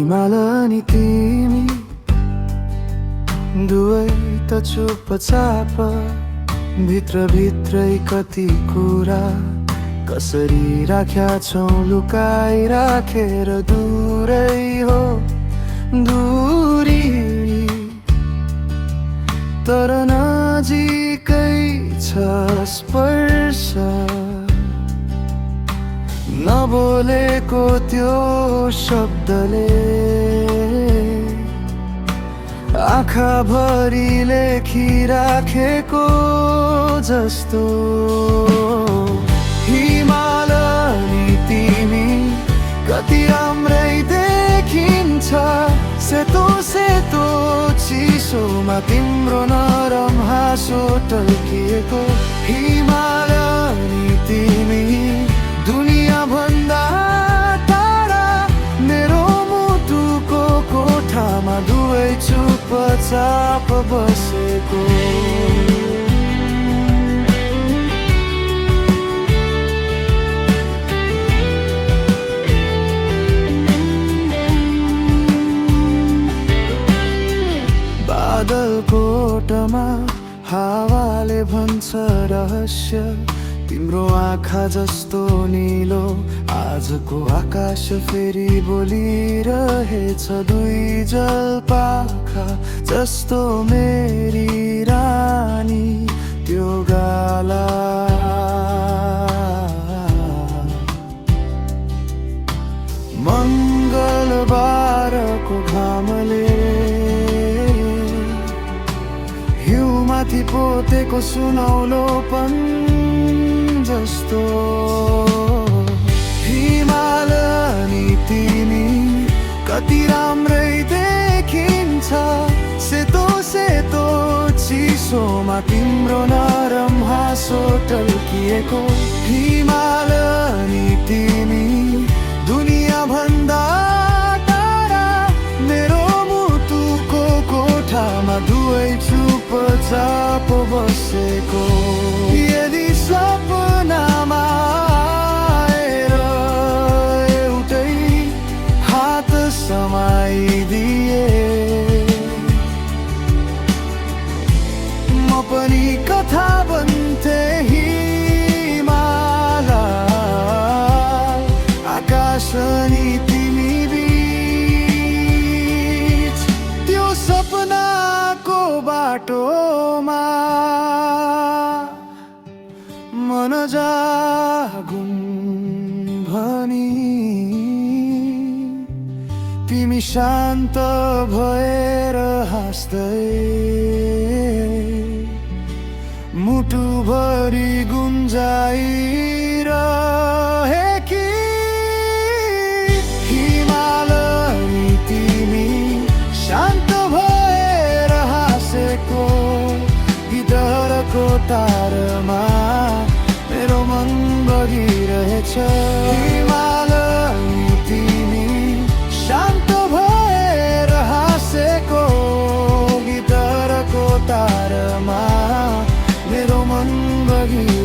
हिमाल अनि तिमी दुवै त चुपचाप भित्रै कति कुरा कसरी राख्या छौ लुकाई राखेर दूरै हो दूरी तर नजिकै छ स्पर्श नबोलेको त्यो शब्दले आँखाभरि लेखिराखेको जस्तो हिमाल अनि तिमी कति राम्रै देखिन्छ सेतो सेतो चिसोमा तिम्रो नरम हाँसो टल्किएको हिमाल अनि तिमी दुनिया भन्दा टाढा मेरो मुटुको कोठामा दुवै चुपचाप बसेको बादलको ओटमा हावाले भन्छ रहस्य तिम्रो आँखा जस्तो नीलो आजको आकाश फेरि बोलिरहेछ दुई जलपाखा जस्तो मेरी रानी त्यो गाला मङ्गलबारको घामले हिउँमाथि पोतेको सुनौलोपन जस्तो हिमाल अनि तिमी कति राम्रै देखिन्छ सेतो सेतो चिसोमा तिम्रो नरम हाँसो टल्किएको हिमाल अनि तिमी दुनिया भन्दा टाढा मेरो मुटुको कोठामा दुवै चुपचाप बसेको यदि सपनामा आएर एउटै हात समाइदिए म पनि कथा बन्थे हिमाल आकाश अनि तिमी बीच त्यो सपनाको बाटोमा मन जागुन भनी तिमी शान्त भएर हाँस्दै मुटुभरि गुन्जाइरहेकी हिमाल अनि तिमी शान्त भएर हाँसेको गिटारको तारमा मेरो मन बगिरहेछ हिमाल अनि तिमी शान्त भएर हाँसेको गिटारको तारमा मेरो मन बगिरहेछ